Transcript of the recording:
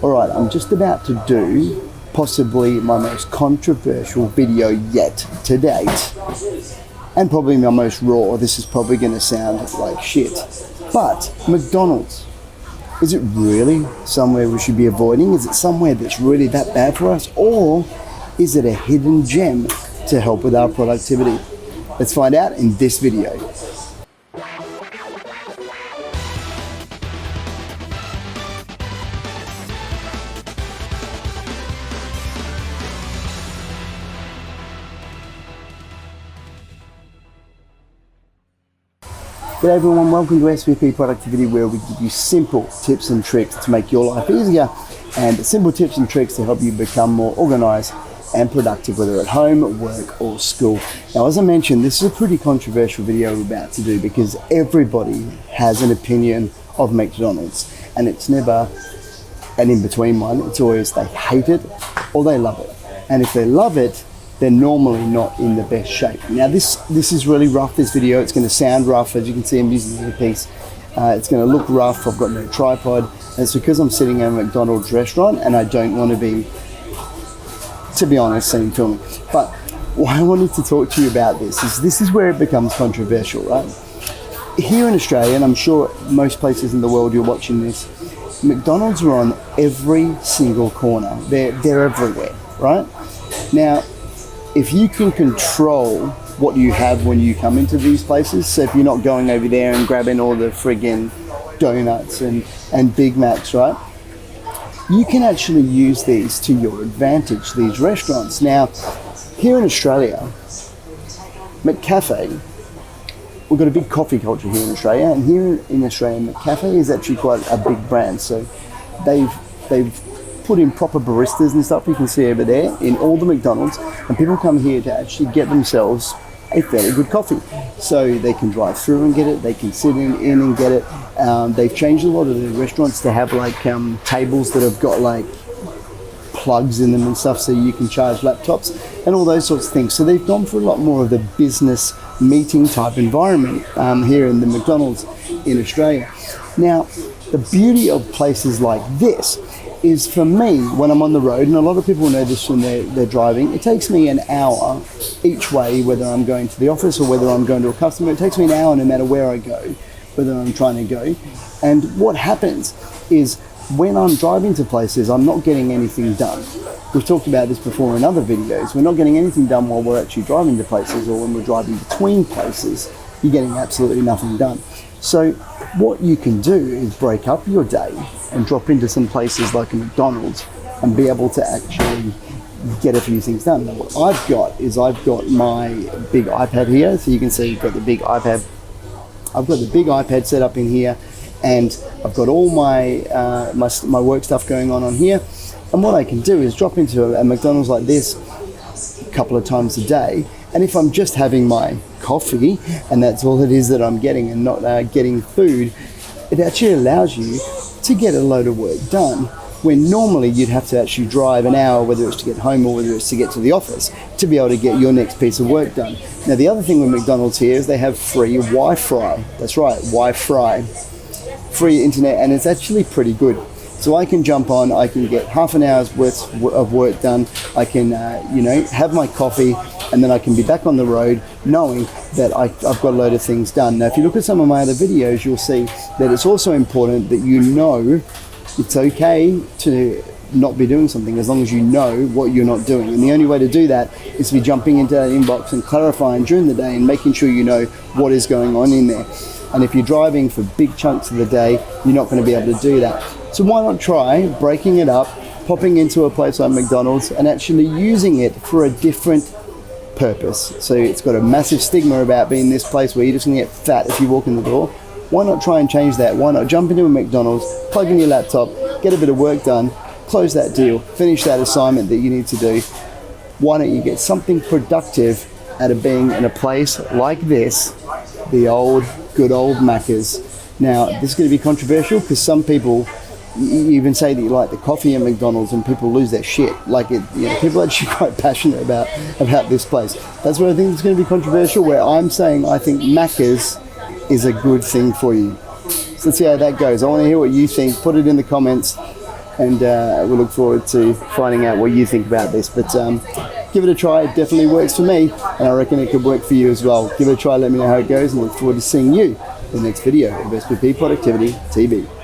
Alright, I'm just about to do possibly my most controversial video yet to date. And probably my most raw. This is probably going to sound like shit. But McDonald's, is it really somewhere we should be avoiding? Is it somewhere that's really that bad for us? Or is it a hidden gem to help with our productivity? Let's find out in this video. Good everyone, welcome to SVP Productivity, where we give you simple tips and tricks to make your life easier, and simple tips and tricks to help you become more organized and productive, whether at home, work or school. Now, as I mentioned, this is a pretty controversial video we're about to do because everybody has an opinion of McDonald's, and it's never an in-between one. It's always they hate it or they love it. And if they love it, they're normally not in the best shape. Now this is really rough, this video. It's going to sound rough. As you can see, I'm using an earpiece. It's going to look rough. I've got no tripod. And it's because I'm sitting in a McDonald's restaurant and I don't want to be honest, seen filming. But what I wanted to talk to you about this is where it becomes controversial, right? Here in Australia, and I'm sure most places in the world you're watching this, McDonald's are on every single corner. They're everywhere, right? Now, if you can control what you have when you come into these places, so if you're not going over there and grabbing all the friggin' donuts and Big Macs, right? You can actually use these to your advantage, these restaurants. Now, here in Australia, McCafe, we've got a big coffee culture here in Australia, and here in Australia, McCafe is actually quite a big brand. So they've put in proper baristas and stuff, you can see over there, in all the McDonald's, and people come here to actually get themselves a fairly good coffee. So they can drive through and get it, they can sit in and get it. They've changed a lot of the restaurants to have like tables that have got like plugs in them and stuff, so you can charge laptops and all those sorts of things. So they've gone for a lot more of the business meeting type environment here in the McDonald's in Australia. Now, the beauty of places like this is, for me, when I'm on the road, and a lot of people know this when they're driving, it takes me an hour each way, whether I'm going to the office or whether I'm going to a customer. It takes me an hour no matter where I go, whether I'm trying to go. And what happens is, when I'm driving to places, I'm not getting anything done. We've talked about this before in other videos. We're not getting anything done while we're actually driving to places, or when we're driving between places, you're getting absolutely nothing done. So what you can do is break up your day and drop into some places like a McDonald's and be able to actually get a few things done. Now, what I've got my big iPad here, so you can see I've got the big iPad. I've got the big iPad set up in here, and I've got all my my work stuff going on here. And what I can do is drop into a McDonald's like this a couple of times a day. And if I'm just having my coffee and that's all it is that I'm getting, and not getting food, it actually allows you to get a load of work done, when normally you'd have to actually drive an hour, whether it's to get home or whether it's to get to the office, to be able to get your next piece of work done. Now, the other thing with McDonald's here is they have free Wi-Fi. That's right, Wi-Fi. Free internet, and it's actually pretty good. So I can jump on, I can get half an hour's worth of work done, I can have my coffee, and then I can be back on the road knowing that I've got a load of things done. Now, if you look at some of my other videos, you'll see that it's also important that you know it's okay to not be doing something as long as you know what you're not doing. And the only way to do that is to be jumping into that inbox and clarifying during the day and making sure you know what is going on in there. And if you're driving for big chunks of the day, you're not going to be able to do that. So why not try breaking it up, popping into a place like McDonald's and actually using it for a different purpose. So it's got a massive stigma about being this place where you're just going to get fat if you walk in the door. Why not try and change that? Why not jump into a McDonald's, plug in your laptop, get a bit of work done, close that deal, finish that assignment that you need to do. Why don't you get something productive out of being in a place like this, the good old Macca's. Now, this is going to be controversial because some people you even say that you like the coffee at McDonald's and people lose their shit. Like people are actually quite passionate about this place. That's where I think it's going to be controversial, where I'm saying I think Macca's is a good thing for you. So let's see how that goes. I want to hear what you think. Put it in the comments. and we look forward to finding out what you think about this. But give it a try. It definitely works for me, and I reckon it could work for you as well. Give it a try, let me know how it goes, and look forward to seeing you in the next video of SPP Productivity TV.